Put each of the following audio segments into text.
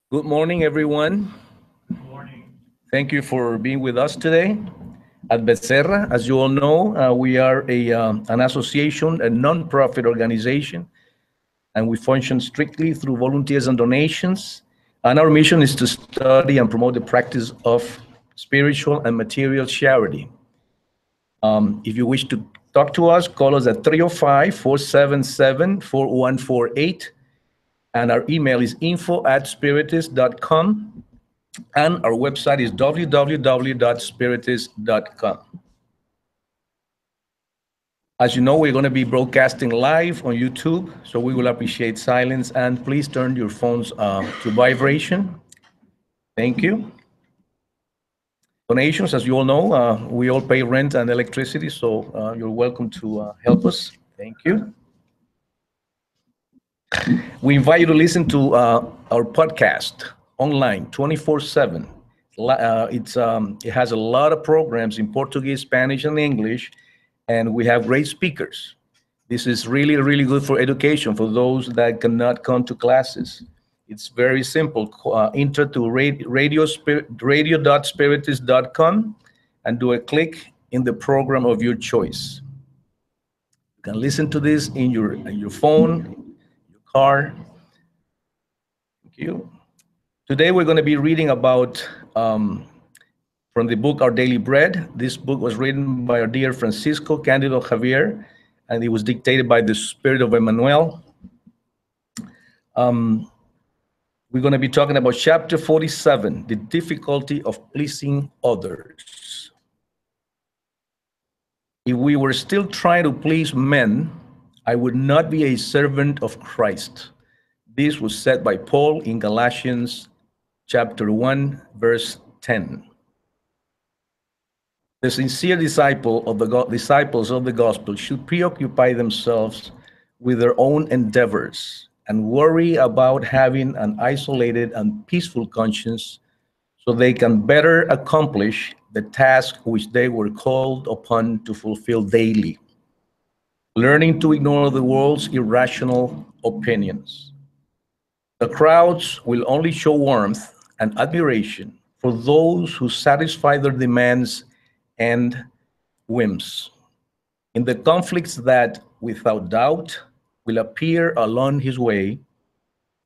Good morning, everyone. Thank you for being with us today. At Becerra, as you all know, we are an association, a non-profit organization, and we function strictly through volunteers and donations. And our mission is to study and promote the practice of spiritual and material charity. If you wish to talk to us, call us at 305-477-4148, and our email is info@spiritus.com. And our website is www.spiritus.com. As you know, we're going to be broadcasting live on YouTube, so we will appreciate silence. And please turn your phones to vibration. Thank you. Donations, as you all know, we all pay rent and electricity, so you're welcome to help us. Thank you. We invite you to listen to our podcast online 24/7. It has a lot of programs in Portuguese, Spanish, and English, and we have great speakers. This is really, really good for education for those that cannot come to classes. It's very simple. Enter to radio.spiritus.com and do a click in the program of your choice. You can listen to this in your phone, your car. Thank you. Today we're going to be reading about from the book Our Daily Bread. This book was written by our dear Francisco Candido Javier, and it was dictated by the Spirit of Emmanuel. We're going to be talking about chapter 47, the difficulty of pleasing others. If we were still trying to please men, I would not be a servant of Christ. This was said by Paul in Galatians chapter 1, verse 10. The sincere disciples of the gospel should preoccupy themselves with their own endeavors and worry about having an isolated and peaceful conscience so they can better accomplish the task which they were called upon to fulfill daily, learning to ignore the world's irrational opinions. The crowds will only show warmth and admiration for those who satisfy their demands and whims. In the conflicts that, without doubt, will appear along his way,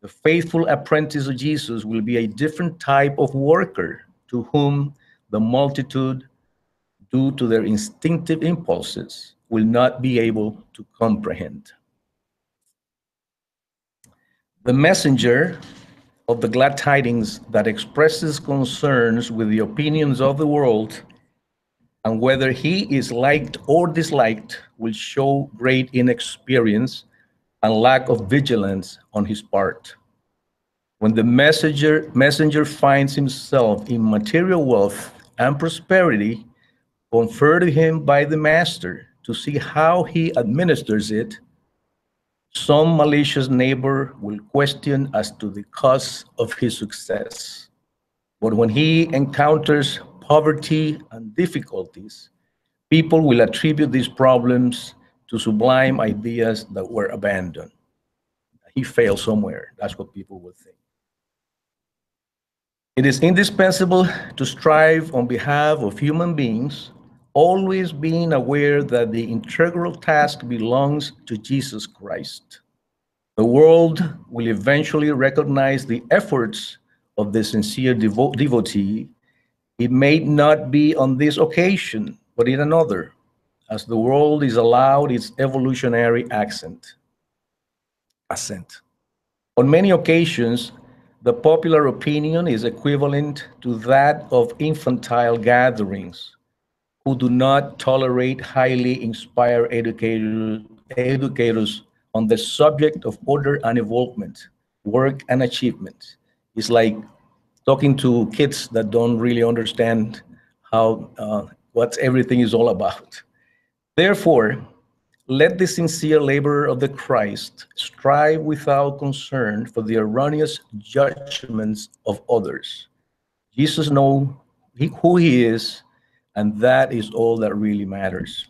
the faithful apprentice of Jesus will be a different type of worker to whom the multitude, due to their instinctive impulses, will not be able to comprehend. The messenger of the glad tidings that expresses concerns with the opinions of the world and whether he is liked or disliked will show great inexperience and lack of vigilance on his part. When the messenger finds himself in material wealth and prosperity conferred to him by the master to see how he administers it, some malicious neighbor will question as to the cause of his success. But when he encounters poverty and difficulties, people will attribute these problems to sublime ideas that were abandoned. He failed somewhere. That's what people will think. It is indispensable to strive on behalf of human beings, always being aware that the integral task belongs to Jesus Christ. The world will eventually recognize the efforts of the sincere devotee. It may not be on this occasion, but in another, as the world is allowed its evolutionary ascent. On many occasions, the popular opinion is equivalent to that of infantile gatherings who do not tolerate highly inspired educators on the subject of order and involvement, work and achievement. It's like talking to kids that don't really understand how what everything is all about. Therefore, let the sincere laborer of the Christ strive without concern for the erroneous judgments of others. Jesus knows who he is, and that is all that really matters.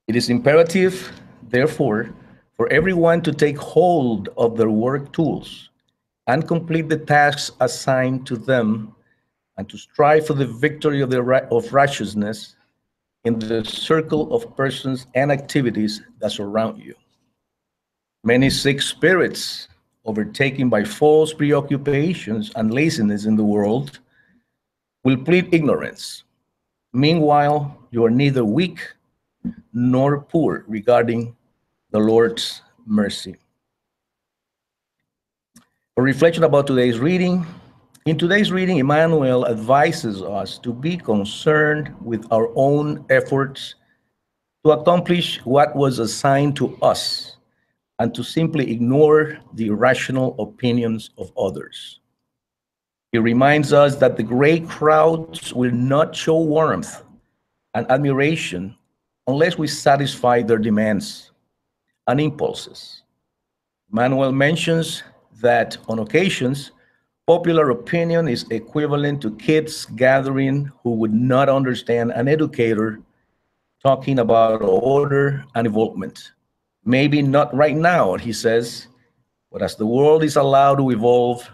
It is imperative, therefore, for everyone to take hold of their work tools and complete the tasks assigned to them, and to strive for the victory of righteousness in the circle of persons and activities that surround you. Many sick spirits, overtaken by false preoccupations and laziness in the world, will plead ignorance. Meanwhile, you are neither weak nor poor regarding the Lord's mercy. A reflection about today's reading. In today's reading, Emmanuel advises us to be concerned with our own efforts to accomplish what was assigned to us and to simply ignore the irrational opinions of others. He reminds us that the great crowds will not show warmth and admiration unless we satisfy their demands and impulses. Manuel mentions that on occasions, popular opinion is equivalent to kids gathering who would not understand an educator talking about order and involvement. Maybe not right now, he says, but as the world is allowed to evolve,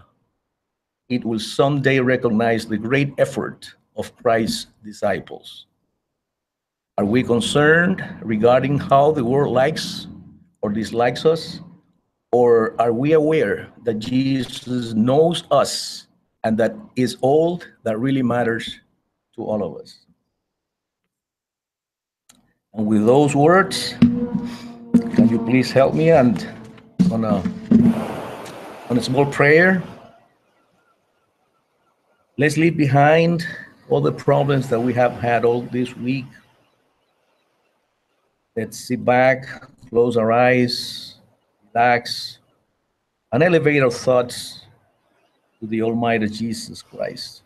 it will someday recognize the great effort of Christ's disciples. Are we concerned regarding how the world likes or dislikes us? Or are we aware that Jesus knows us and that is all that really matters to all of us? And with those words, can you please help me and on a small prayer? Let's leave behind all the problems that we have had all this week. Let's sit back, close our eyes, relax, and elevate our thoughts to the Almighty Jesus Christ.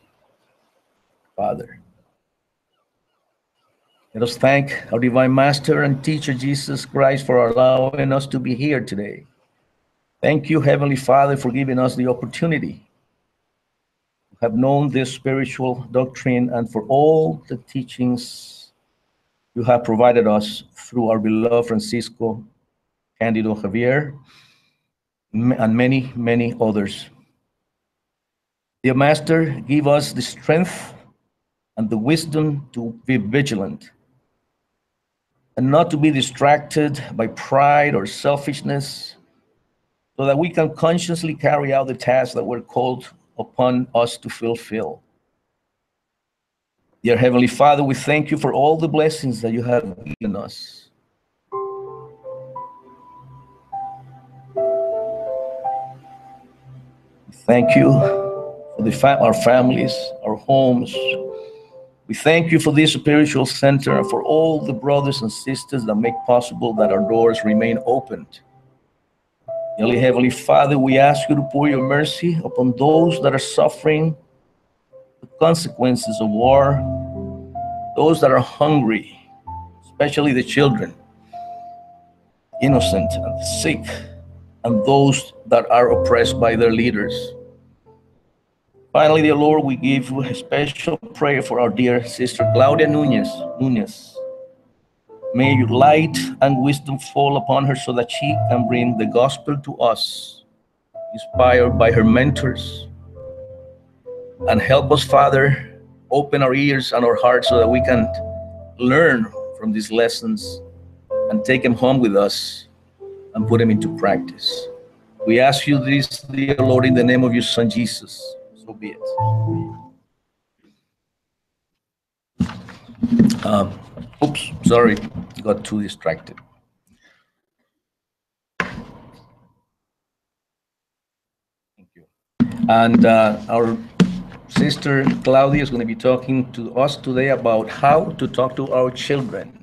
Father, let us thank our Divine Master and Teacher Jesus Christ for allowing us to be here today. Thank you, Heavenly Father, for giving us the opportunity to have known this spiritual doctrine and for all the teachings you have provided us through our beloved Francisco Candido Javier and many, many others. Dear Master, give us the strength and the wisdom to be vigilant and not to be distracted by pride or selfishness, so that we can consciously carry out the tasks that were called upon us to fulfill. Dear Heavenly Father, we thank you for all the blessings that you have given us. We thank you for our families, our homes. We thank you for this spiritual center and for all the brothers and sisters that make possible that our doors remain opened. Dearly Heavenly Father, we ask you to pour your mercy upon those that are suffering the consequences of war, those that are hungry, especially the children, innocent and sick, and those that are oppressed by their leaders. Finally, dear Lord, we give you a special prayer for our dear sister Claudia Nunes. May your light and wisdom fall upon her so that she can bring the gospel to us, inspired by her mentors. And help us, Father, open our ears and our hearts so that we can learn from these lessons and take them home with us and put them into practice. We ask you this, dear Lord, in the name of your Son, Jesus. So be it. Oops, sorry, got too distracted. Thank you. And our sister Claudia is going to be talking to us today about how to talk to our children.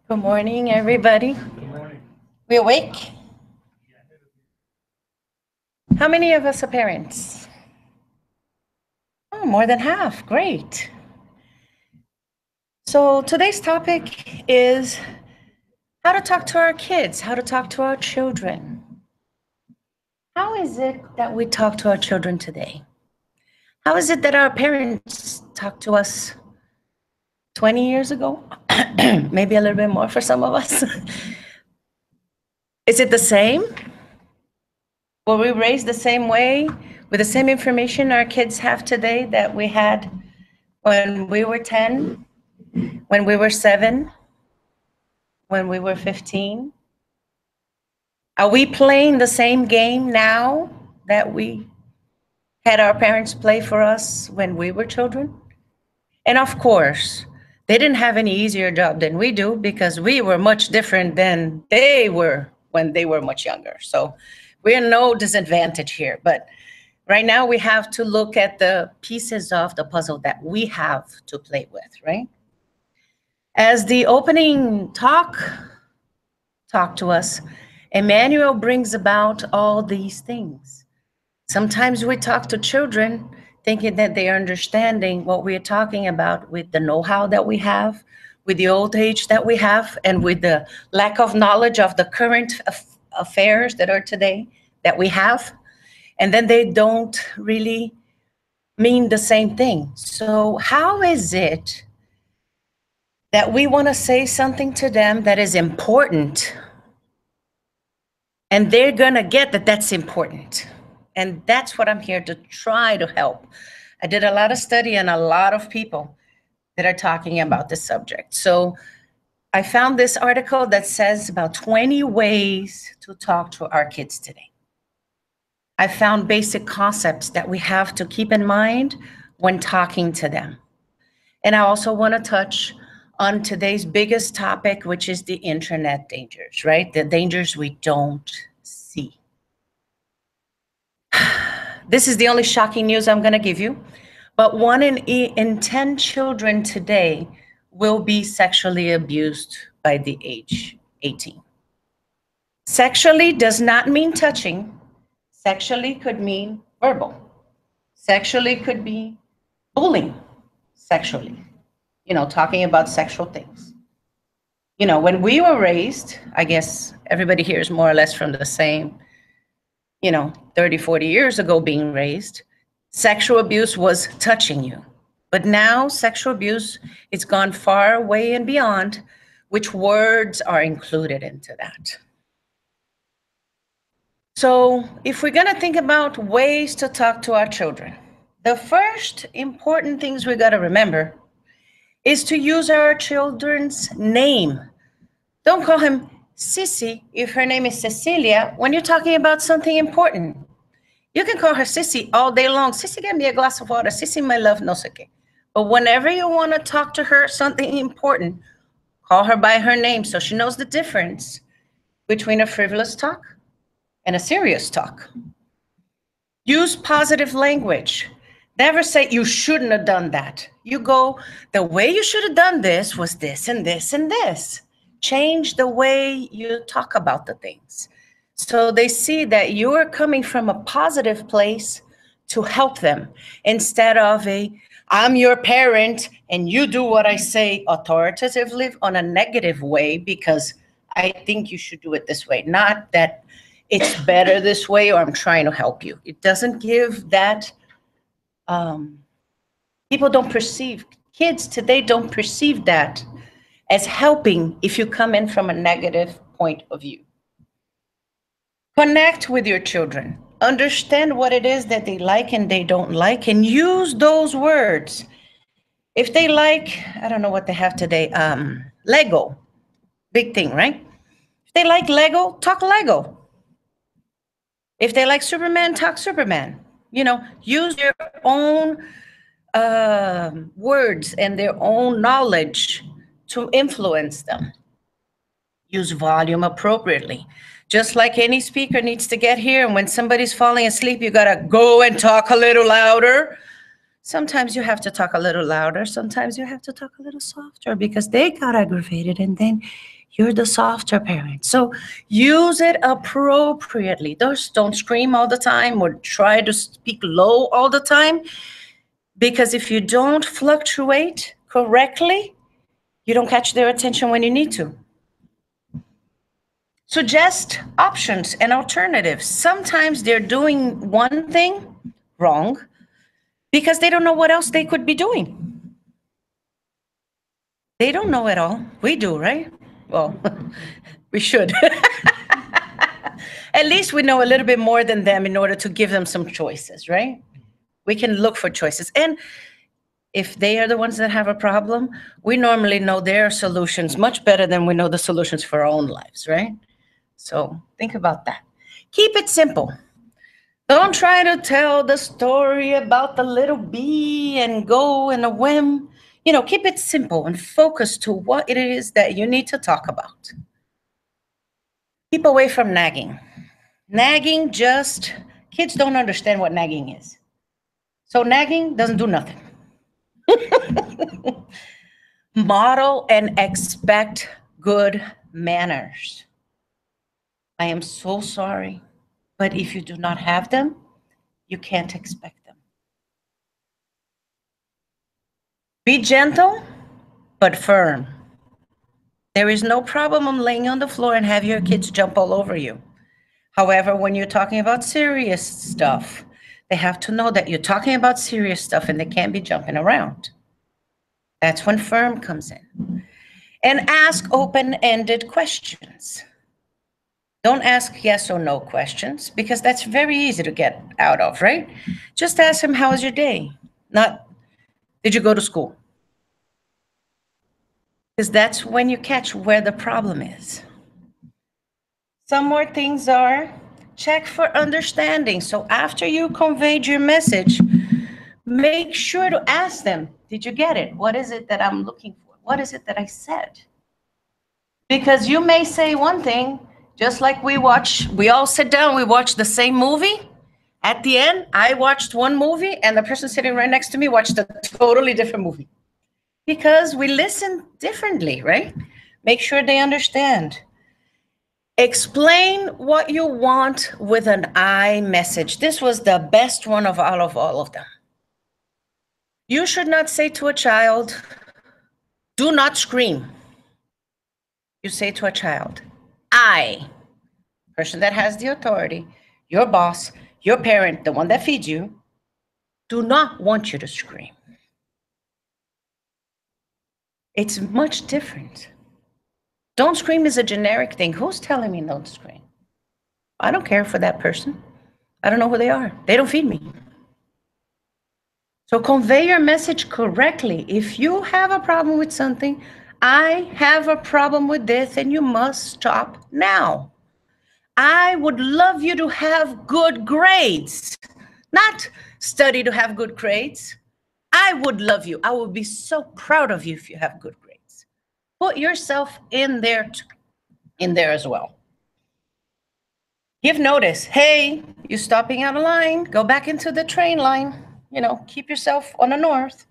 Good morning, everybody. Good morning. We awake? How many of us are parents? Oh, more than half. Great. So today's topic is how to talk to our kids, how to talk to our children. How is it that we talk to our children today? How is it that our parents talked to us 20 years ago? Maybe a little bit more for some of us. Is it the same? Were we raised the same way with the same information our kids have today that we had when we were 10, when we were 7, when we were 15? Are we playing the same game now that we had our parents play for us when we were children? And of course, they didn't have any easier job than we do because we were much different than they were when they were much younger. So we're no disadvantage here. But right now we have to look at the pieces of the puzzle that we have to play with, right? As the opening talk to us, Emmanuel brings about all these things. Sometimes we talk to children thinking that they are understanding what we are talking about with the know-how that we have, with the old age that we have, and with the lack of knowledge of the current affairs that are today that we have. And then they don't really mean the same thing. So how is it that we want to say something to them that is important, and they're going to get that that's important? And that's what I'm here to try to help. I did a lot of study on a lot of people that are talking about this subject. So I found this article that says about 20 ways to talk to our kids today. I found basic concepts that we have to keep in mind when talking to them. And I also want to touch on today's biggest topic, which is the internet dangers, right? The dangers we don't see. This is the only shocking news I'm going to give you. But 1 in 10 children today will be sexually abused by the age 18. Sexually does not mean touching. Sexually could mean verbal. Sexually could be bullying. Sexually, talking about sexual things. When we were raised, I guess everybody here is more or less from the same 30, 40 years ago being raised, sexual abuse was touching you. But now sexual abuse, it's gone far away and beyond, which words are included into that. So if we're going to think about ways to talk to our children, the first important things we got to remember is to use our children's name. Don't call him Sissy if her name is Cecilia when you're talking about something important. You can call her Sissy all day long. Sissy, get me a glass of water. Sissy, my love, no sé qué. But whenever you want to talk to her something important, call her by her name so she knows the difference between a frivolous talk and a serious talk. Use positive language. Never say you shouldn't have done that. You go, the way you should have done this was this and this and this. Change the way you talk about the things. So they see that you are coming from a positive place to help them instead of I'm your parent and you do what I say authoritatively on a negative way because I think you should do it this way. Not that it's better this way or I'm trying to help you. It doesn't give that. People don't perceive, kids today don't perceive that as helping if you come in from a negative point of view. Connect with your children. Understand what it is that they like and they don't like, and use those words. If they like, I don't know what they have today, Lego, big thing, right? If they like Lego, talk Lego. If they like Superman, talk Superman. Use your own words and their own knowledge to influence them. Use volume appropriately. Just like any speaker needs to get here, and when somebody's falling asleep, you gotta go and talk a little louder. Sometimes you have to talk a little louder. Sometimes you have to talk a little softer because they got aggravated, and then you're the softer parent. So use it appropriately. Don't scream all the time or try to speak low all the time, because if you don't fluctuate correctly, you don't catch their attention when you need to. Suggest options and alternatives. Sometimes they're doing one thing wrong, because they don't know what else they could be doing. They don't know at all. We do, right? Well, we should. At least we know a little bit more than them in order to give them some choices, right? We can look for choices. And if they are the ones that have a problem, we normally know their solutions much better than we know the solutions for our own lives, right? So think about that. Keep it simple. Don't try to tell the story about the little bee and go in a whim. Keep it simple and focus to what it is that you need to talk about. Keep away from nagging. Nagging kids don't understand what nagging is. So nagging doesn't do nothing. Model and expect good manners. I am so sorry, but if you do not have them, you can't expect them. Be gentle, but firm. There is no problem on laying on the floor and have your kids jump all over you. However, when you're talking about serious stuff, they have to know that you're talking about serious stuff and they can't be jumping around. That's when firm comes in. And ask open-ended questions. Don't ask yes or no questions because that's very easy to get out of, right? Just ask them, how was your day? Not, did you go to school? Because that's when you catch where the problem is. Some more things are check for understanding. So after you conveyed your message, make sure to ask them, did you get it? What is it that I'm looking for? What is it that I said? Because you may say one thing, just like we all sit down, we watch the same movie. At the end, I watched one movie and the person sitting right next to me watched a totally different movie. Because we listen differently, right? Make sure they understand. Explain what you want with an I message. This was the best one of all of them. You should not say to a child, do not scream. You say to a child, I, person that has the authority, your boss, your parent, the one that feeds you, do not want you to scream. It's much different. Don't scream is a generic thing. Who's telling me don't scream? I don't care for that person. I don't know who they are. They don't feed me. So convey your message correctly. If you have a problem with something, I have a problem with this and you must stop now. I would love you to have good grades, not study to have good grades. I would love you. I would be so proud of you if you have good grades. Put yourself in there as well. Give notice. Hey, you're stopping out of line. Go back into the train line. Keep yourself on the north.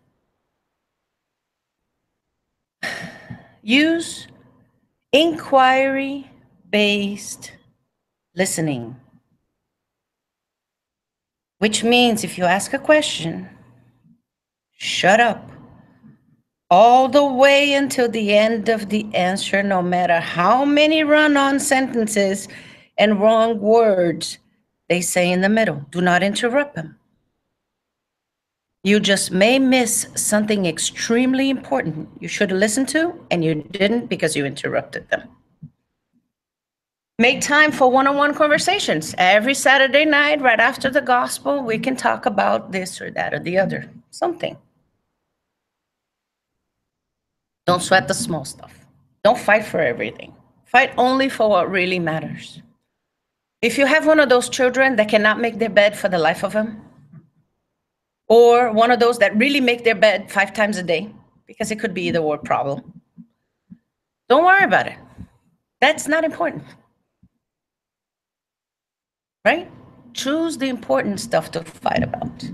Use inquiry-based listening, which means if you ask a question, shut up all the way until the end of the answer, no matter how many run-on sentences and wrong words they say in the middle. Do not interrupt them. You just may miss something extremely important you should have listened to, and you didn't because you interrupted them. Make time for one-on-one conversations. Every Saturday night, right after the gospel, we can talk about this or that or the other, something. Don't sweat the small stuff. Don't fight for everything. Fight only for what really matters. If you have one of those children that cannot make their bed for the life of them, or one of those that really make their bed 5 times a day, because it could be either or problem, don't worry about it. That's not important. Right? Choose the important stuff to fight about.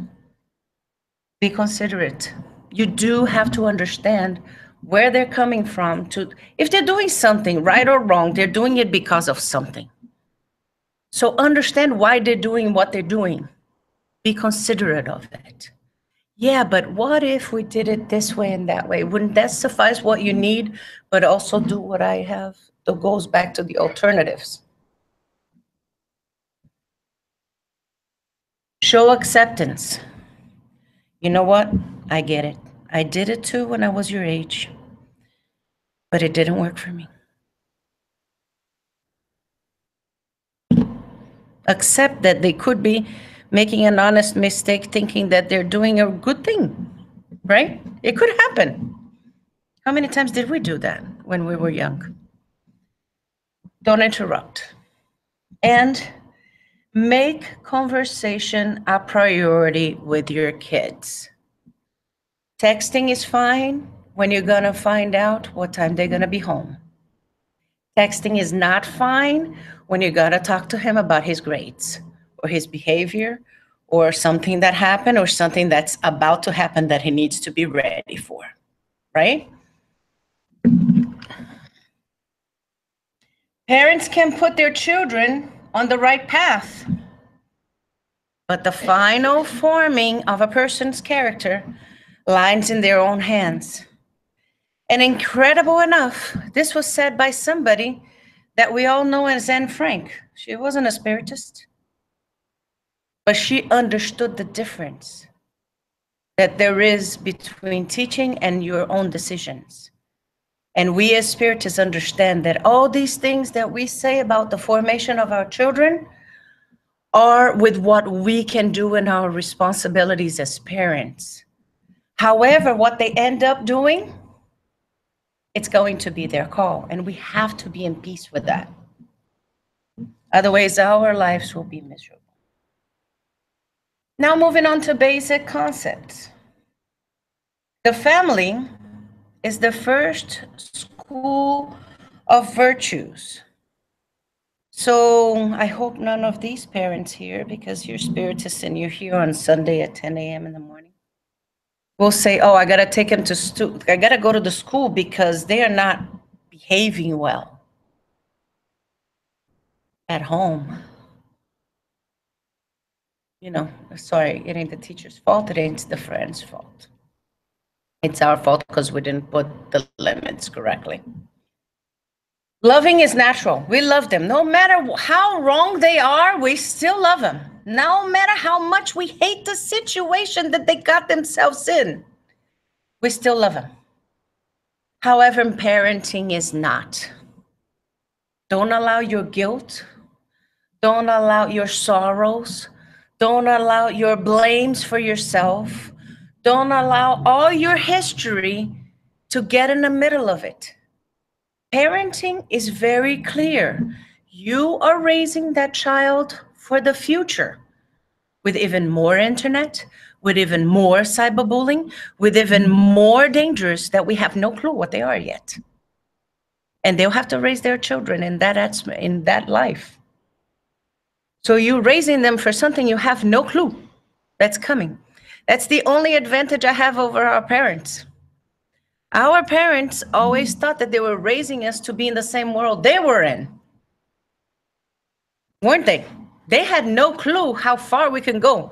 Be considerate. You do have to understand where they're coming from. If they're doing something right or wrong, they're doing it because of something. So understand why they're doing what they're doing. Be considerate of it. Yeah, but what if we did it this way and that way? Wouldn't that suffice what you need, but also do what I have? That goes back to the alternatives. Show acceptance. You know what? I get it. I did it too when I was your age, but it didn't work for me. Accept that they could be making an honest mistake, thinking that they're doing a good thing, right? It could happen. How many times did we do that when we were young? Don't interrupt. And make conversation a priority with your kids. Texting is fine when you're going to find out what time they're going to be home. Texting is not fine when you got to talk to him about his grades or his behavior or something that happened or something that's about to happen that he needs to be ready for, right? Parents can put their children on the right path, but the final forming of a person's character lies in their own hands. And incredible enough, this was said by somebody that we all know as Anne Frank. She wasn't a spiritist, but she understood the difference that there is between teaching and your own decisions. And we as spiritists understand that all these things that we say about the formation of our children are with what we can do in our responsibilities as parents. However, what they end up doing, it's going to be their call, and we have to be in peace with that. Otherwise, our lives will be miserable. Now, moving on to basic concepts. The family is the first school of virtues. So I hope none of these parents here, because you're spiritists and you're here on Sunday at 10 a.m. in the morning, will say, oh, I got to take him to I got to go to the school because they are not behaving well at home. You know, sorry, it ain't the teacher's fault. It ain't the friend's fault. It's our fault because we didn't put the limits correctly. Loving is natural. We love them. No matter how wrong they are, we still love them. No matter how much we hate the situation that they got themselves in, we still love them. However, parenting is not. Don't allow your guilt. Don't allow your sorrows. Don't allow your blames for yourself. Don't allow all your history to get in the middle of it. Parenting is very clear. You are raising that child for the future with even more internet, with even more cyberbullying, with even more dangers that we have no clue what they are yet. And they'll have to raise their children in that life. So you're raising them for something you have no clue that's coming. That's the only advantage I have over our parents. Our parents always thought that they were raising us to be in the same world they were in. Weren't they? They had no clue how far we can go.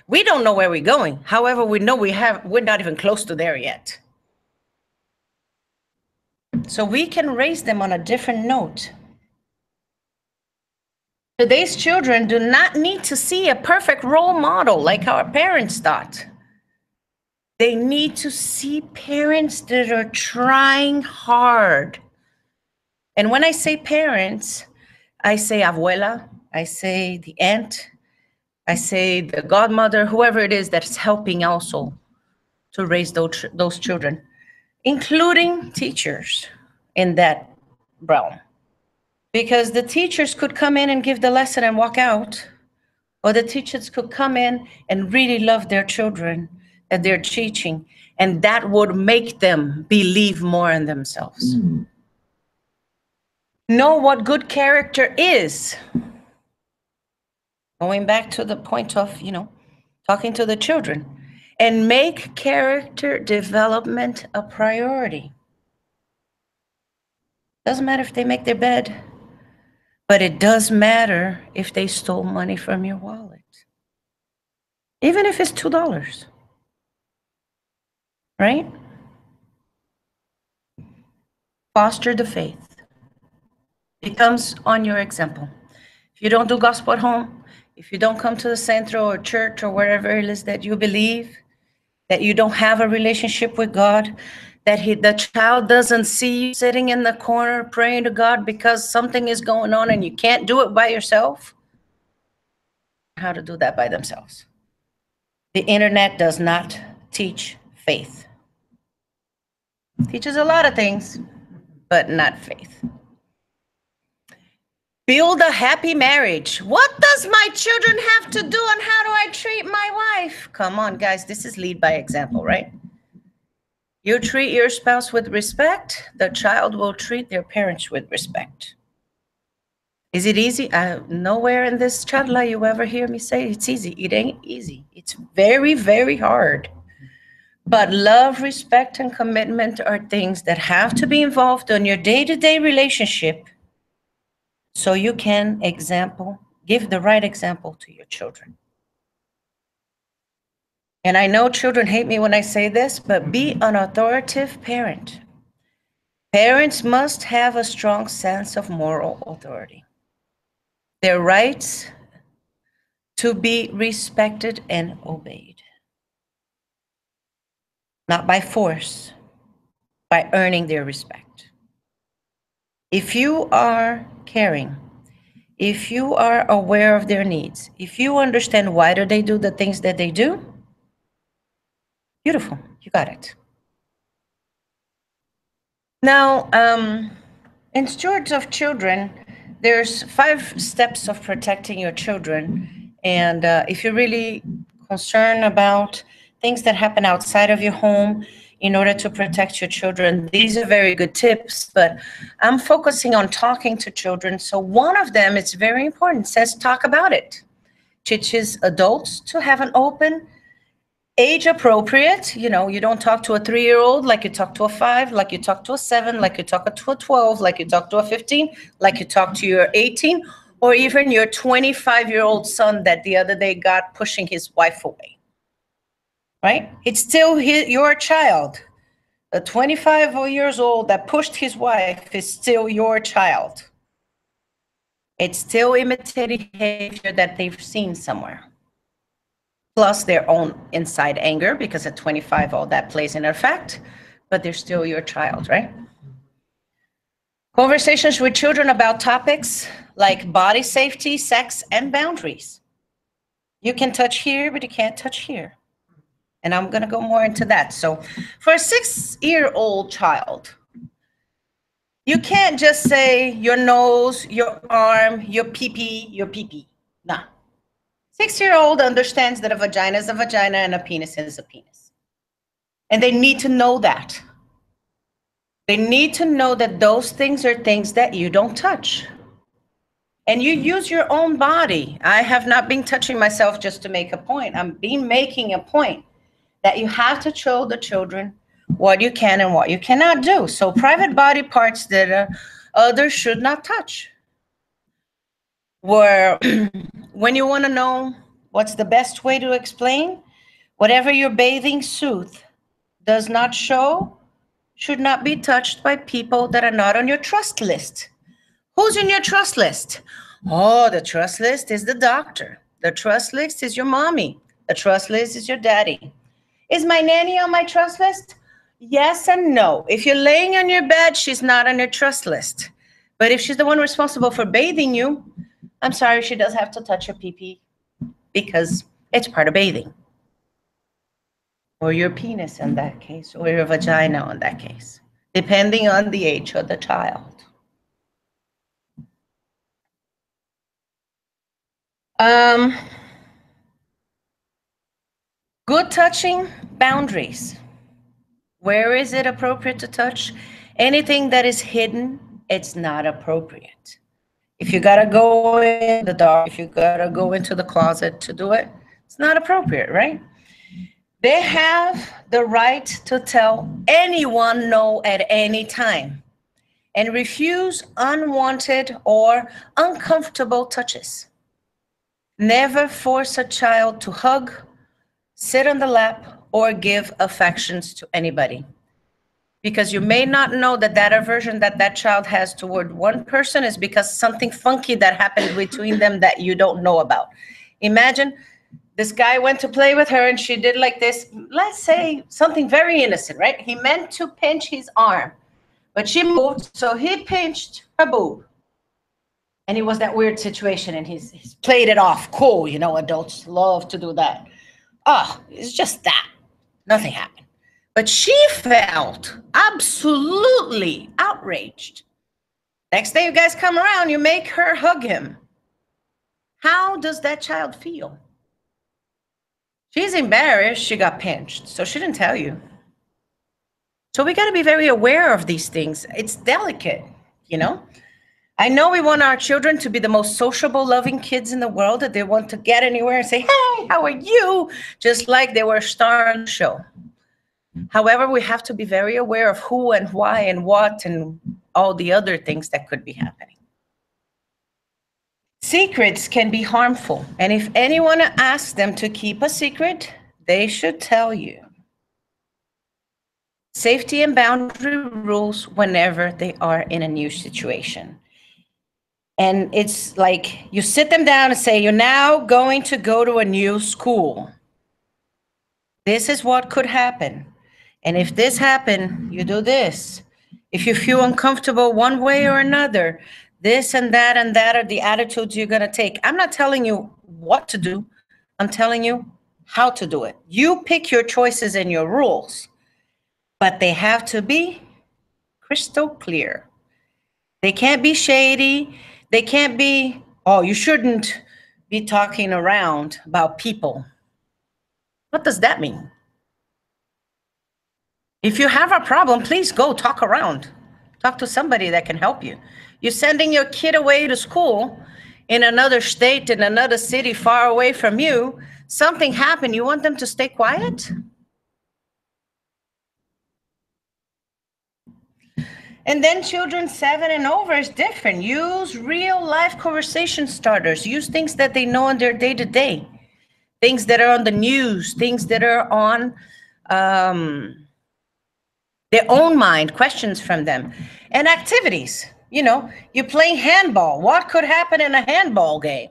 We don't know where we're going. However, we know we're not even close to there yet. So we can raise them on a different note. Today's children do not need to see a perfect role model like our parents thought. They need to see parents that are trying hard. And when I say parents, I say abuela, I say the aunt, I say the godmother, whoever it is that's helping also to raise those children, including teachers in that realm. Because the teachers could come in and give the lesson and walk out, or the teachers could come in and really love their children that they're teaching, and that would make them believe more in themselves. Know what good character is. Going back to the point of, talking to the children, and make character development a priority. Doesn't matter if they make their bed, but it does matter if they stole money from your wallet. Even if it's $2, right? Foster the faith. It comes on your example. If you don't do gospel at home, if you don't come to the centro or church or wherever it is that you believe, that you don't have a relationship with God, that the child doesn't see you sitting in the corner praying to God because something is going on and you can't do it by yourself, how to do that by themselves. The internet does not teach faith. It teaches a lot of things, but not faith. Build a happy marriage. What does my children have to do and how do I treat my wife? Come on, guys, this is lead by example, right? You treat your spouse with respect, the child will treat their parents with respect. Is it easy? Nowhere in this chatla you ever hear me say it's easy. It ain't easy. It's very, very hard. But love, respect, and commitment are things that have to be involved in your day-to-day relationship so you can give the right example to your children. And I know children hate me when I say this, but be an authoritative parent. Parents must have a strong sense of moral authority. Their rights to be respected and obeyed. Not by force, by earning their respect. If you are caring, if you are aware of their needs, if you understand why do they do the things that they do, beautiful, you got it. Now, in stewards of children, there's 5 steps of protecting your children. And if you're really concerned about things that happen outside of your home in order to protect your children, these are very good tips, but I'm focusing on talking to children. So one of them, it's very important, says talk about it. Teaches adults to have an open, age appropriate, you don't talk to a 3-year-old like you talk to a 5, like you talk to a 7, like you talk to a 12, like you talk to a 15, like you talk to your 18, or even your 25-year-old son that the other day got pushing his wife away, right? It's still your child. A 25 years old that pushed his wife is still your child. It's still imitating behavior that they've seen somewhere. Plus their own inside anger, because at 25, all that plays in effect, but they're still your child, right? Conversations with children about topics like body safety, sex, and boundaries. You can touch here, but you can't touch here. And I'm going to go more into that. So for a 6-year-old child, you can't just say your nose, your arm, your pee-pee, your pee-pee. Nah. 6-year-old understands that a vagina is a vagina and a penis is a penis. And they need to know that. They need to know that those things are things that you don't touch. And you use your own body. I have not been touching myself just to make a point. I'm making a point that you have to show the children what you can and what you cannot do. So private body parts that others should not touch. Where when you want to know what's the best way to explain, whatever your bathing suit does not show should not be touched by people that are not on your trust list. Who's in your trust list? Oh, the trust list is the doctor. The trust list is your mommy. The trust list is your daddy. Is my nanny on my trust list? Yes and no. If you're laying on your bed, she's not on your trust list. But if she's the one responsible for bathing you, I'm sorry, she does have to touch your pee-pee because it's part of bathing. Or your penis in that case, or your vagina in that case, depending on the age of the child. Good touching, boundaries. Where is it appropriate to touch? Anything that is hidden, it's not appropriate. If you gotta go in the dark, if you gotta go into the closet to do it, it's not appropriate, right? They have the right to tell anyone no at any time and refuse unwanted or uncomfortable touches. Never force a child to hug, sit on the lap, or give affections to anybody. Because you may not know that that aversion that that child has toward one person is because something funky that happened between them that you don't know about. Imagine this guy went to play with her and she did like this, let's say something very innocent, right? He meant to pinch his arm, but she moved, so he pinched her boob. And it was that weird situation, and he's played it off. Cool, you know, adults love to do that. Oh, it's just that. Nothing happened. But she felt absolutely outraged. Next day you guys come around, you make her hug him. How does that child feel? She's embarrassed she got pinched, so she didn't tell you. So we got to be very aware of these things. It's delicate, you know? I know we want our children to be the most sociable, loving kids in the world, that they want to get anywhere and say, hey, how are you? Just like they were a star on the show. However, we have to be very aware of who and why and what and all the other things that could be happening. Secrets can be harmful. And if anyone asks them to keep a secret, they should tell you. Safety and boundary rules whenever they are in a new situation. And it's like you sit them down and say, you're now going to go to a new school. This is what could happen. And if this happened, you do this. If you feel uncomfortable one way or another, this and that are the attitudes you're going to take. I'm not telling you what to do. I'm telling you how to do it. You pick your choices and your rules, but they have to be crystal clear. They can't be shady. They can't be, oh, you shouldn't be talking around about people. What does that mean? If you have a problem, please go talk around. Talk to somebody that can help you. You're sending your kid away to school in another state, in another city, far away from you. Something happened. You want them to stay quiet? And then children 7 and over is different. Use real life conversation starters. Use things that they know in their day-to-day. Things that are on the news, things that are on their own mind, questions from them. And activities. You know, you're playing handball. What could happen in a handball game?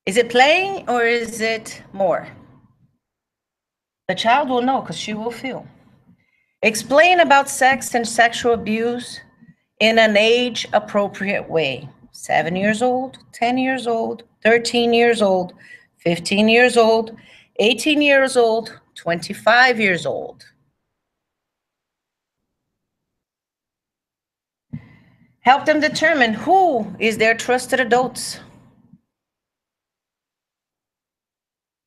Is it playing or is it more? The child will know because she will feel. Explain about sex and sexual abuse in an age-appropriate way. 7 years old, 10 years old, 13 years old, 15 years old, 18 years old, 25 years old. Help them determine who is their trusted adults.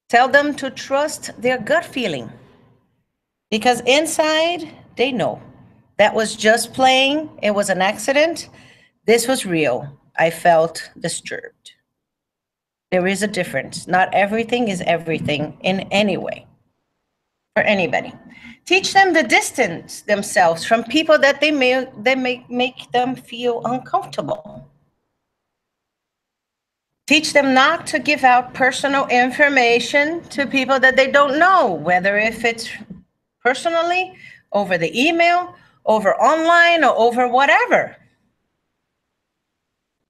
Tell them to trust their gut feeling. Because inside, they know. That was just playing. It was an accident. This was real. I felt disturbed. There is a difference. Not everything is everything in any way for anybody. Teach them to distance themselves from people that they may make them feel uncomfortable. Teach them not to give out personal information to people that they don't know, whether if it's personally, over the email, over online, or over whatever.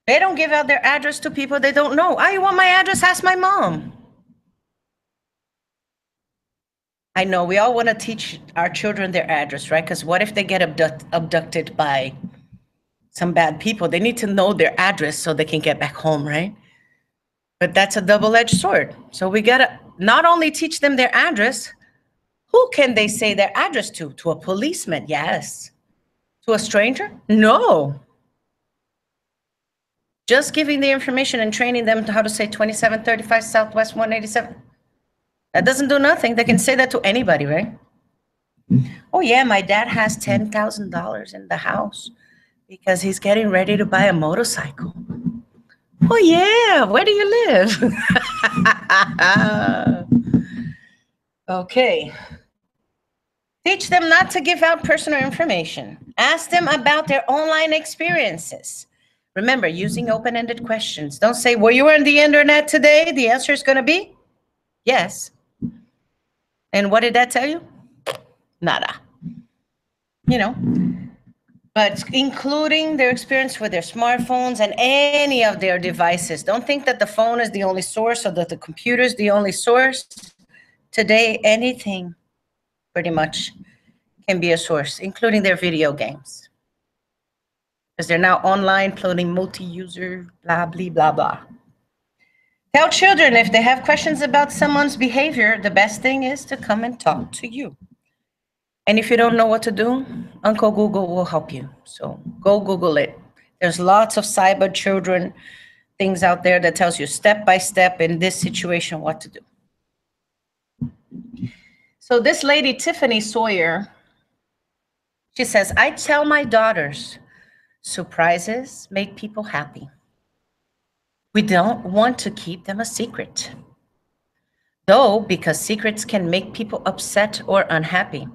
They don't give out their address to people they don't know. Oh, you want my address? Ask my mom. I know we all want to teach our children their address, right? Because what if they get abducted by some bad people? They need to know their address so they can get back home, right? But that's a double-edged sword. So we got to not only teach them their address. Who can they say their address to? To a policeman? Yes. To a stranger? No. Just giving the information and training them to how to say 2735 Southwest 187. That doesn't do nothing. They can say that to anybody, right? Oh yeah, my dad has $10,000 in the house because he's getting ready to buy a motorcycle. Oh yeah, where do you live? Okay. Teach them not to give out personal information. Ask them about their online experiences. Remember, using open-ended questions. Don't say, were you on the internet today? The answer is going to be yes. And what did that tell you? Nada. You know, but including their experience with their smartphones and any of their devices. Don't think that the phone is the only source or that the computer is the only source. Today, anything pretty much can be a source, including their video games. Because they're now online, playing multi-user, blah, blah, blah, blah. Tell children if they have questions about someone's behavior, the best thing is to come and talk to you. And if you don't know what to do, Uncle Google will help you. So go Google it. There's lots of cyber children things out there that tells you step by step in this situation what to do. So this lady, Tiffany Sawyer, she says, I tell my daughters, surprises make people happy. We don't want to keep them a secret. Though, because secrets can make people upset or unhappy.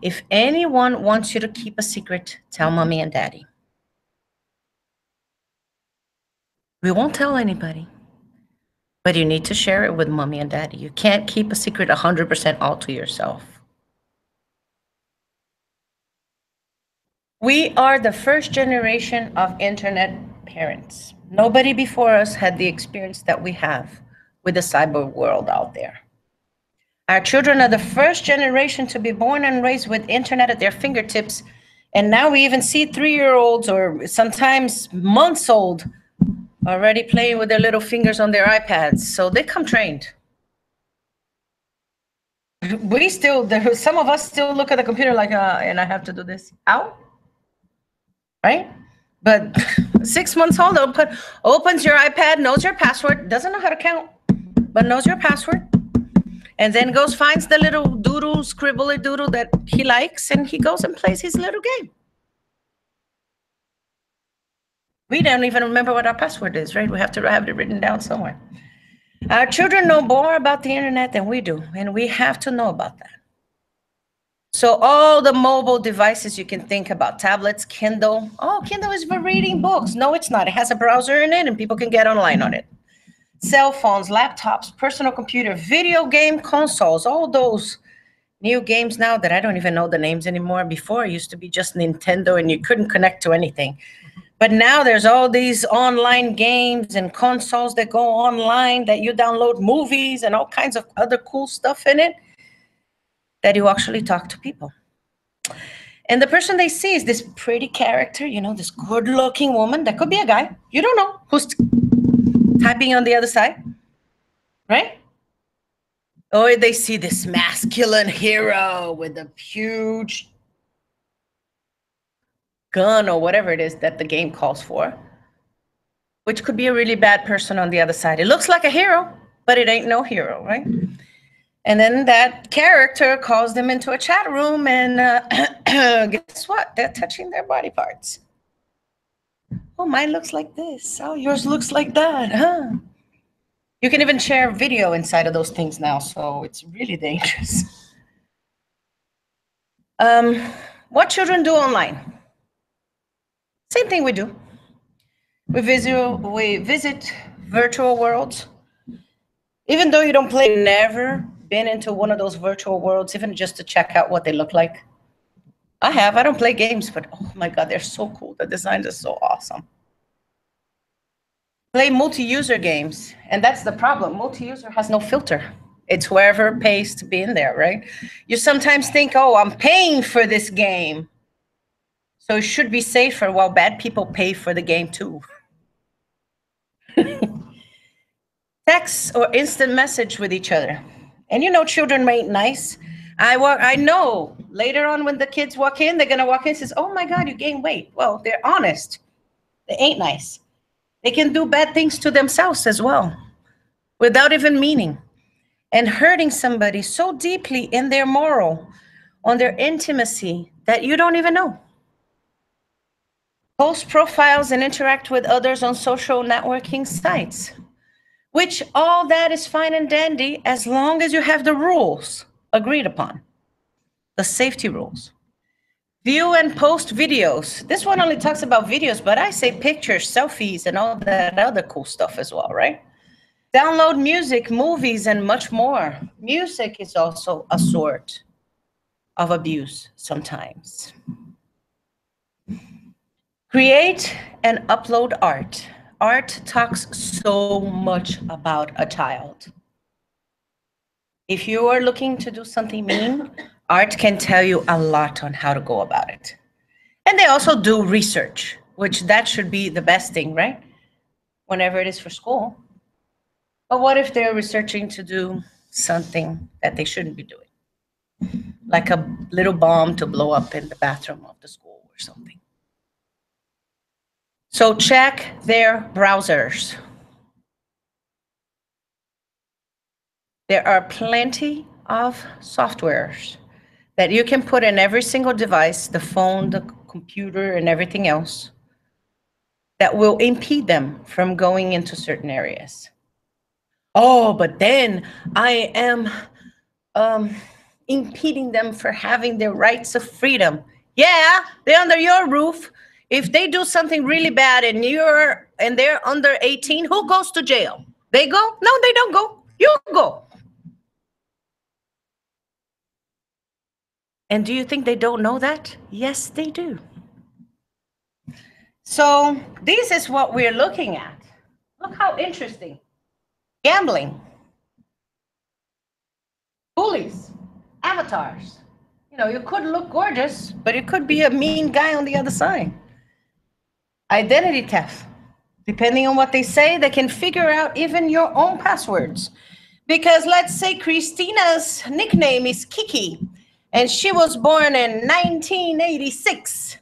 If anyone wants you to keep a secret, tell mommy and daddy. We won't tell anybody, but you need to share it with mommy and daddy. You can't keep a secret 100% all to yourself. We are the first generation of internet parents. Nobody before us had the experience that we have with the cyber world out there. Our children are the first generation to be born and raised with internet at their fingertips. And now we even see 3-year-olds or sometimes months old already playing with their little fingers on their iPads. So they come trained. Some of us still look at the computer like, and I have to do this. Ow. Right? But 6 months old, opens your iPad, knows your password, doesn't know how to count, but knows your password. And then goes, finds the little doodle, scribbly doodle that he likes, and he goes and plays his little game. We don't even remember what our password is, right? We have to have it written down somewhere. Our children know more about the internet than we do, and we have to know about that. So all the mobile devices you can think about, tablets, Kindle. Oh, Kindle is for reading books. No, it's not. It has a browser in it, and people can get online on it. Cell phones, laptops, personal computer, video game consoles, all those new games now that I don't even know the names anymore. Before, it used to be just Nintendo and you couldn't connect to anything. But now there's all these online games and consoles that go online that you download movies and all kinds of other cool stuff in it that you actually talk to people. And the person they see is this pretty character, this good-looking woman. That could be a guy. You don't know who's typing on the other side, right? Or they see this masculine hero with a huge gun or whatever it is that the game calls for, which could be a really bad person on the other side. It looks like a hero, but it ain't no hero, right? And then that character calls them into a chat room, and guess what? They're touching their body parts. Oh, mine looks like this. Oh, yours looks like that, huh? You can even share video inside of those things now, so it's really dangerous. What children do online? Same thing we do. We visit virtual worlds. Even though you don't play, never been into one of those virtual worlds, even just to check out what they look like. I don't play games, but oh my God, they're so cool. The designs are so awesome. Play multi-user games, and that's the problem. Multi-user has no filter. It's whoever pays to be in there, right? You sometimes think, oh, I'm paying for this game, so it should be safer, while bad people pay for the game too. Text or instant message with each other. And children ain't nice. I know later on when the kids walk in, they're gonna walk in and says, oh my God, you gained weight. Well, they're honest. They ain't nice. They can do bad things to themselves as well, without even meaning, and hurting somebody so deeply in their moral, on their intimacy, that you don't even know. Post profiles and interact with others on social networking sites, which all that is fine and dandy as long as you have the rules agreed upon, the safety rules. View and post videos. This one only talks about videos, but I say pictures, selfies, and all that other cool stuff as well, right? Download music, movies, and much more. Music is also a sort of abuse sometimes. Create and upload art. Art talks so much about a child. If you are looking to do something mean, art can tell you a lot on how to go about it. And they also do research, which that should be the best thing, right? Whenever it is for school. But what if they're researching to do something that they shouldn't be doing? Like a little bomb to blow up in the bathroom of the school or something. So check their browsers. There are plenty of softwares that you can put in every single device, the phone, the computer, and everything else, that will impede them from going into certain areas. Oh, but then I am impeding them for having their rights of freedom. Yeah, they're under your roof. If they do something really bad and they're under 18, who goes to jail? They go? No, they don't go. You go. And do you think they don't know that? Yes, they do. So this is what we're looking at. Look how interesting. Gambling, bullies, avatars. You know, you could look gorgeous, but it could be a mean guy on the other side. Identity theft. Depending on what they say, they can figure out even your own passwords. Because let's say Christina's nickname is Kiki, and she was born in 1986.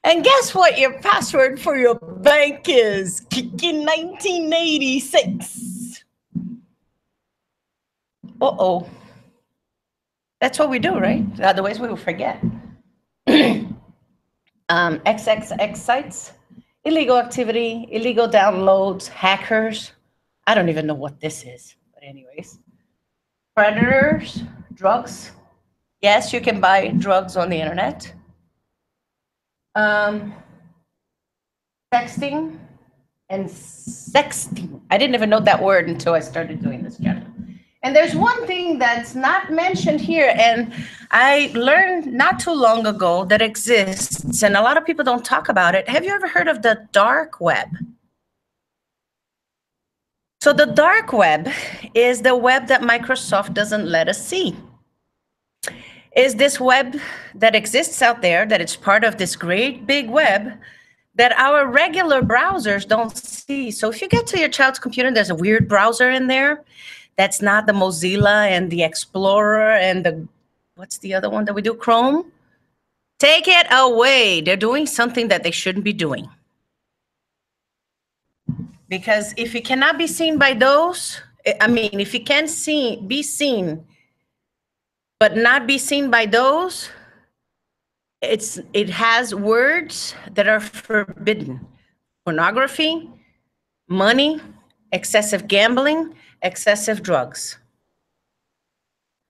And guess what your password for your bank is? Kiki 1986. Uh-oh. That's what we do, right? Otherwise, we will forget. XXX sites, illegal activity, illegal downloads, hackers. I don't even know what this is, but anyways. Predators, drugs. Yes, you can buy drugs on the internet. Texting and sexting. I didn't even know that word until I started doing this channel. And there's one thing that's not mentioned here, and I learned not too long ago that exists, and a lot of people don't talk about it. Have you ever heard of the dark web? So the dark web is the web that Microsoft doesn't let us see. Is this web that exists out there, that it's part of this great big web that our regular browsers don't see. So if you get to your child's computer and there's a weird browser in there, that's not the Mozilla and the Explorer and the, what's the other one that we do, Chrome? Take it away. They're doing something that they shouldn't be doing. Because if it cannot be seen by those, I mean, if it can be seen, but not be seen by those, it has words that are forbidden. Pornography, money, excessive gambling, excessive drugs.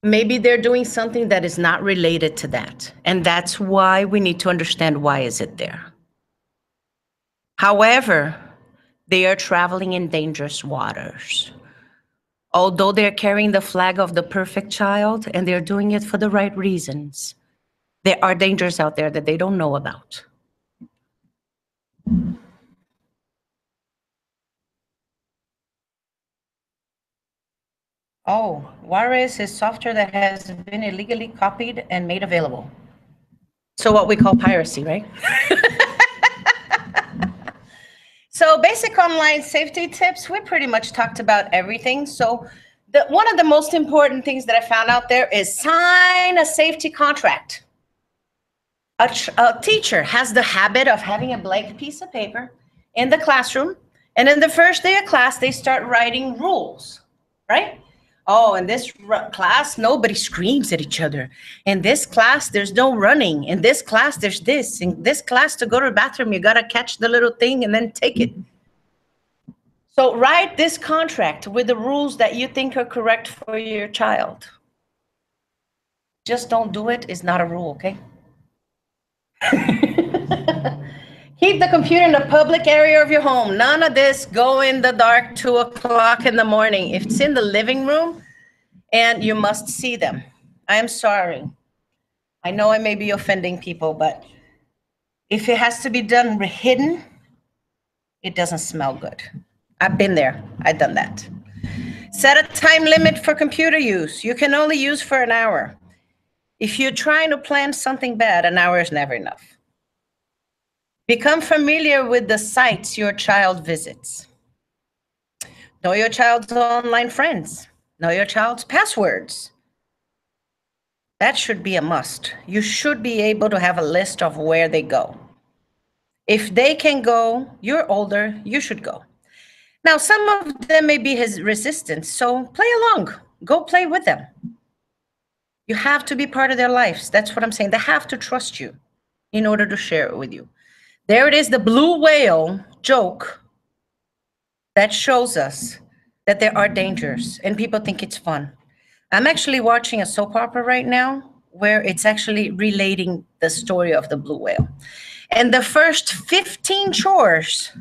Maybe they're doing something that is not related to that. And that's why we need to understand why is it there. However, they are traveling in dangerous waters. Although they're carrying the flag of the perfect child and they're doing it for the right reasons, there are dangers out there that they don't know about. Oh, Juarez is software that has been illegally copied and made available. So what we call piracy, right? So basic online safety tips, we pretty much talked about everything. So one of the most important things that I found out there is sign a safety contract. A teacher has the habit of having a blank piece of paper in the classroom. And in the first day of class, they start writing rules, right? Oh, in this class, nobody screams at each other. In this class, there's no running. In this class, there's this. In this class, to go to the bathroom, you got to catch the little thing and then take it. So write this contract with the rules that you think are correct for your child. Just don't do it is not a rule, okay? Keep the computer in the public area of your home. None of this go in the dark 2 o'clock in the morning. If it's in the living room, and you must see them. I am sorry. I know I may be offending people, but If it has to be done hidden, it doesn't smell good. I've been there. I've done that. Set a time limit for computer use. You can only use for an hour. If you're trying to plan something bad, an hour is never enough. Become familiar with the sites your child visits. Know your child's online friends. Know your child's passwords. That should be a must. You should be able to have a list of where they go. If they can go, you're older, you should go. Now, some of them may be resistant, so play along. Go play with them. You have to be part of their lives. That's what I'm saying. They have to trust you in order to share it with you. There it is, the blue whale joke that shows us that there are dangers and people think it's fun. I'm actually watching a soap opera right now where it's actually relating the story of the blue whale. And the first 15 chores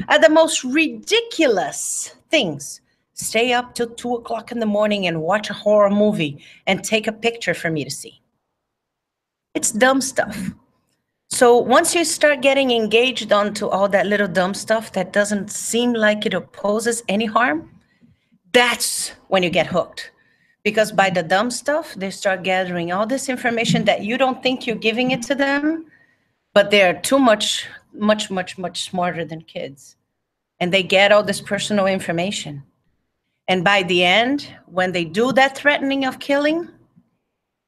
are the most ridiculous things. Stay up till 2 o'clock in the morning and watch a horror movie and take a picture for me to see. It's dumb stuff. So once you start getting engaged onto all that little dumb stuff that doesn't seem like it opposes any harm, that's when you get hooked. Because by the dumb stuff, they start gathering all this information that you don't think you're giving it to them, but they're too much smarter than kids. And they get all this personal information. And by the end, when they do that threatening of killing,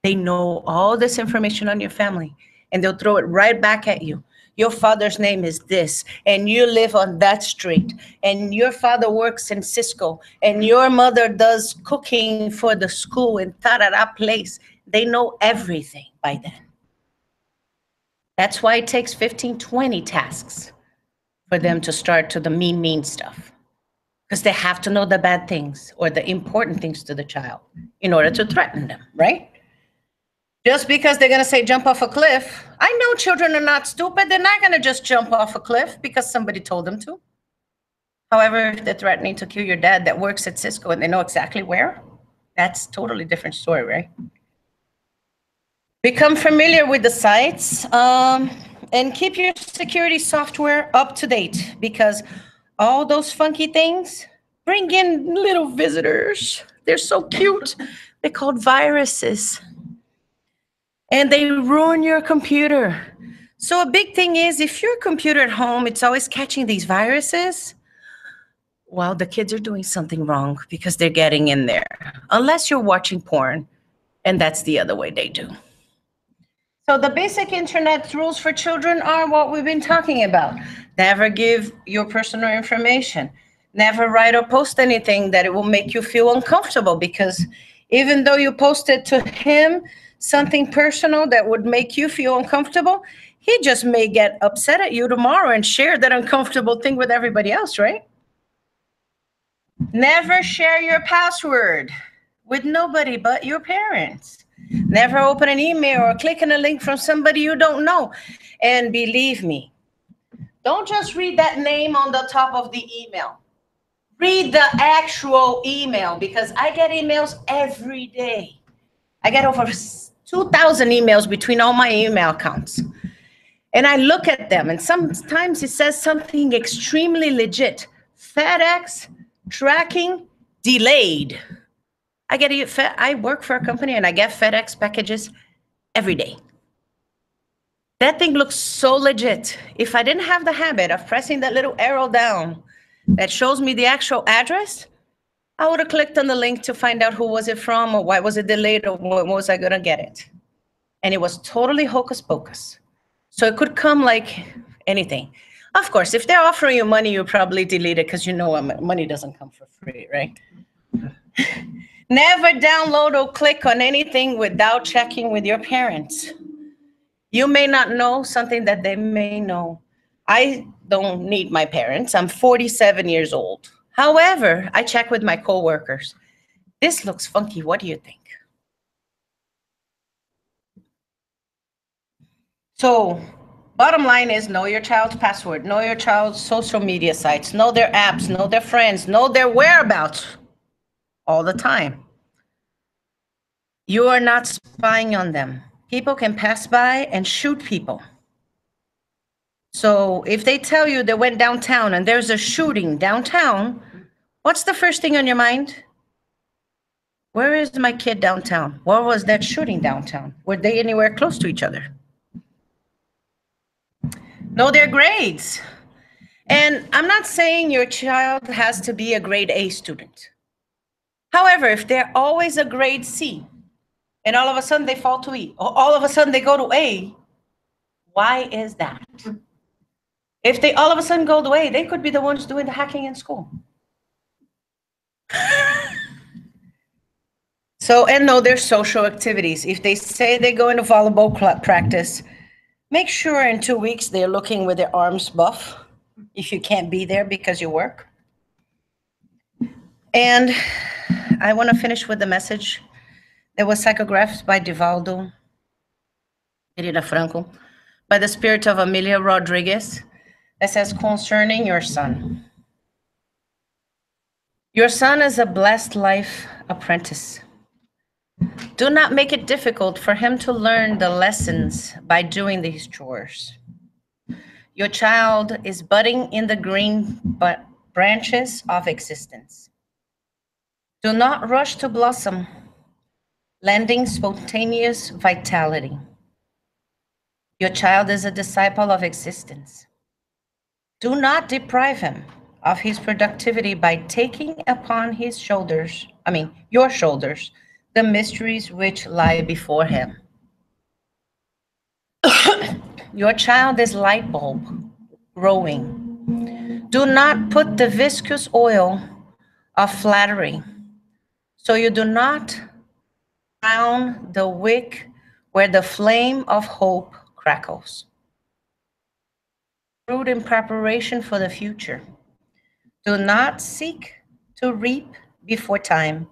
they know all this information on your family and they'll throw it right back at you. Your father's name is this, and you live on that street, and your father works in Cisco, and your mother does cooking for the school in Tarara place. They know everything by then. That's why it takes 15, 20 tasks for them to start to the mean stuff. Because they have to know the bad things or the important things to the child in order to threaten them, right? Just because they're going to say jump off a cliff. I know children are not stupid. They're not going to just jump off a cliff because somebody told them to. However, if they're threatening to kill your dad that works at Cisco and they know exactly where, that's a totally different story, right? Become familiar with the sites and keep your security software up to date because all those funky things bring in little visitors. They're so cute. They're called viruses. And they ruin your computer. So a big thing is if your computer at home, it's always catching these viruses, well, the kids are doing something wrong because they're getting in there. Unless you're watching porn, and that's the other way they do. So the basic internet rules for children are what we've been talking about. Never give your personal information. Never write or post anything that it will make you feel uncomfortable because even though you posted to him something personal that would make you feel uncomfortable, he just may get upset at you tomorrow and share that uncomfortable thing with everybody else, right? Never share your password with nobody but your parents. Never open an email or click on a link from somebody you don't know. And believe me, don't just read that name on the top of the email. Read the actual email because I get emails every day. I get over 2,000 emails between all my email accounts. And I look at them and sometimes it says something extremely legit. FedEx tracking delayed. I work for a company and I get FedEx packages every day. That thing looks so legit. If I didn't have the habit of pressing that little arrow down that shows me the actual address, I would have clicked on the link to find out who was it from or why was it delayed or when was I gonna get it. And it was totally hocus pocus. So it could come like anything. Of course, if they're offering you money, you probably delete it because you know money doesn't come for free, right? Never download or click on anything without checking with your parents. You may not know something that they may know. I don't need my parents. I'm 47 years old. However, I check with my coworkers. This looks funky. What do you think? So, bottom line is know your child's password, know your child's social media sites, know their apps, know their friends, know their whereabouts all the time. You are not spying on them. People can pass by and shoot people. So if they tell you they went downtown and there's a shooting downtown, what's the first thing on your mind? Where is my kid downtown? Where was that shooting downtown? Were they anywhere close to each other? Know their grades. And I'm not saying your child has to be a grade A student. However, if they're always a grade C and all of a sudden they fall to E, or all of a sudden they go to A, why is that? If they all of a sudden go to A, they could be the ones doing the hacking in school. So, and know their social activities. If they say they go into volleyball club practice, make sure in 2 weeks they're looking with their arms buff if you can't be there because you work. And I want to finish with the message that was psychographed by Divaldo Pereira Franco by the spirit of Amelia Rodriguez that says, concerning your son. Your son is a blessed life apprentice. Do not make it difficult for him to learn the lessons by doing these chores. Your child is budding in the green branches of existence. Do not rush to blossom, lending spontaneous vitality. Your child is a disciple of existence. Do not deprive him of his productivity by taking upon his shoulders, your shoulders, the mysteries which lie before him. Your child is light bulb, growing. Do not put the viscous oil of flattery, so you do not brown the wick where the flame of hope crackles. Fruit in preparation for the future. Do not seek to reap before time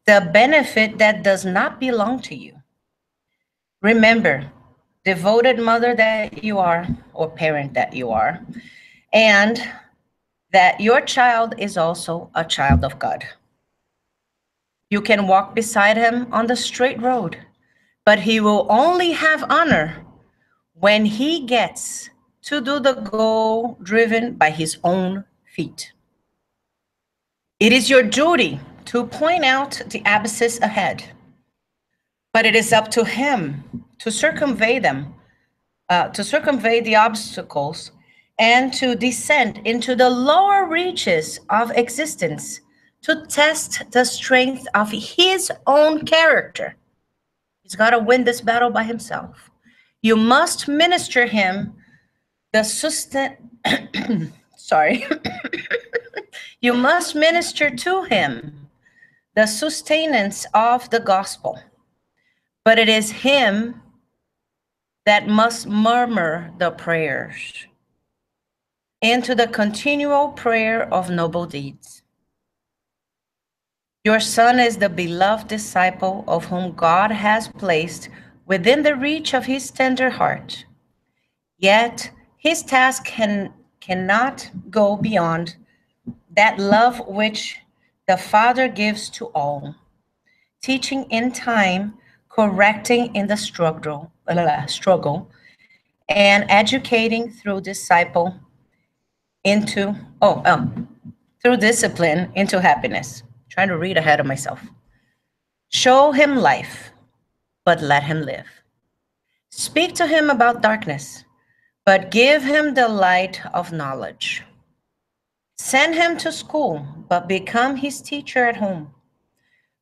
the benefit that does not belong to you. Remember, devoted mother that you are, or parent that you are, and that your child is also a child of God. You can walk beside him on the straight road, but he will only have honor when he gets to do the goal driven by his own feet. It is your duty to point out the abysses ahead, but it is up to him to circumvent them, to circumvent the obstacles and to descend into the lower reaches of existence to test the strength of his own character. He's got to win this battle by himself. You must minister him the sorry. You must minister to him the sustenance of the gospel, but it is him that must murmur the prayers into the continual prayer of noble deeds. Your son is the beloved disciple of whom God has placed within the reach of his tender heart. Yet his task cannot go beyond that love which the Father gives to all, teaching in time, correcting in the struggle, and educating through through discipline into happiness. Trying to read ahead of myself. Show him life, but let him live. Speak to him about darkness, but give him the light of knowledge. Send him to school, but become his teacher at home.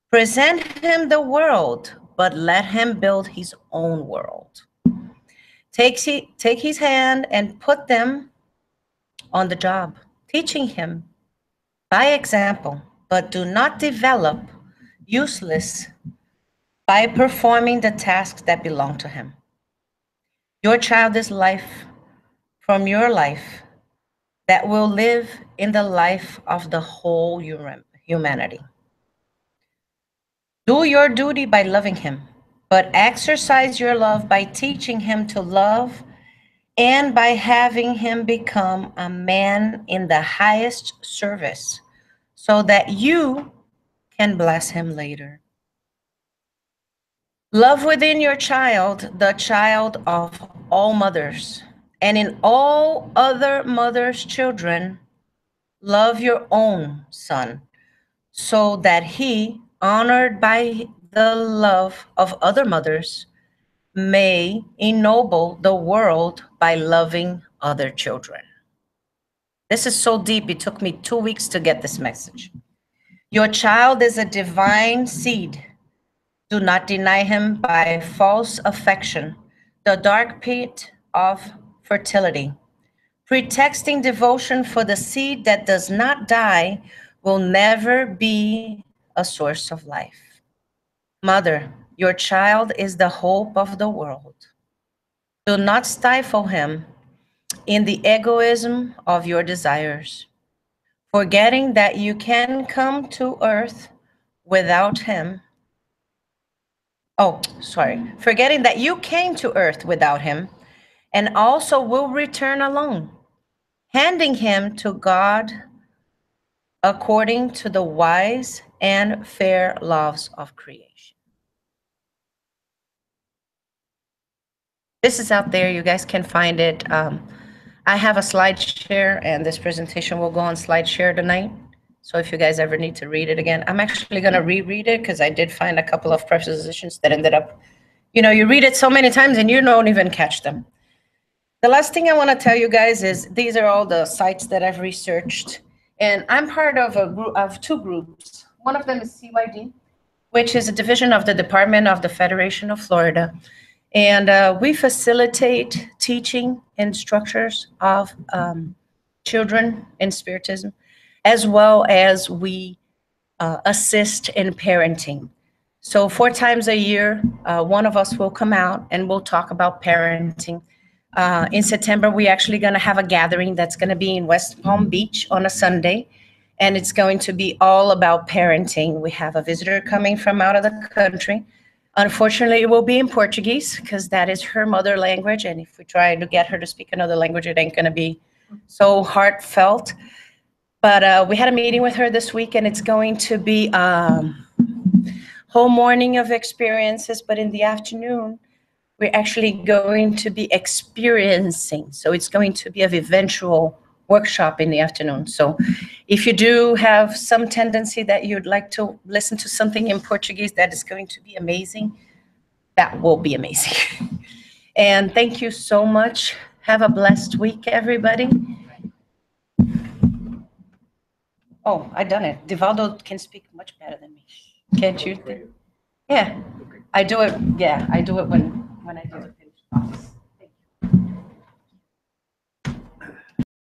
Present him the world, but let him build his own world. Take his hand and put them on the job, teaching him by example, but do not develop useless by performing the tasks that belong to him. Your child is life from your life that will live in the life of the whole humanity. Do your duty by loving him, but exercise your love by teaching him to love and by having him become a man in the highest service so that you can bless him later. Love within your child, the child of all mothers, And in all other mothers' children, love your own son, so that he, honored by the love of other mothers, may ennoble the world by loving other children. This is so deep, it took me 2 weeks to get this message. Your child is a divine seed. Do not deny him by false affection, the dark pit of fertility. Pretexting devotion for the seed that does not die will never be a source of life. Mother, your child is the hope of the world. Do not stifle him in the egoism of your desires, forgetting that you can come to earth without him. Oh, sorry. Forgetting that you came to earth without him and also will return alone, handing him to God according to the wise and fair laws of creation. This is out there. You guys can find it. I have a slide share, and this presentation will go on slide share tonight. So if you guys ever need to read it again, I'm actually going to reread it because I did find a couple of prepositions that ended up, you read it so many times and you don't even catch them. The last thing I want to tell you guys is these are all the sites that I've researched. And I'm part of a group of two groups. One of them is CYD, which is a division of the Department of the Federation of Florida. And we facilitate teaching and structures of children in Spiritism, as well as we assist in parenting. So 4 times a year, one of us will come out and we'll talk about parenting. In September, we're actually going to have a gathering that's going to be in West Palm Beach on a Sunday, and it's going to be all about parenting. We have a visitor coming from out of the country. Unfortunately, it will be in Portuguese because that is her mother language, and if we try to get her to speak another language, it ain't going to be so heartfelt. But we had a meeting with her this week, and it's going to be whole morning of experiences, but in the afternoon, we're actually going to be experiencing. So it's going to be a eventual workshop in the afternoon. So if you do have some tendency that you'd like to listen to something in Portuguese, that is going to be amazing. That will be amazing. And thank you so much. Have a blessed week, everybody. Oh, I done it. Divaldo can speak much better than me. Can't you? Yeah, I do it. Yeah, I do it when I do the finished talks.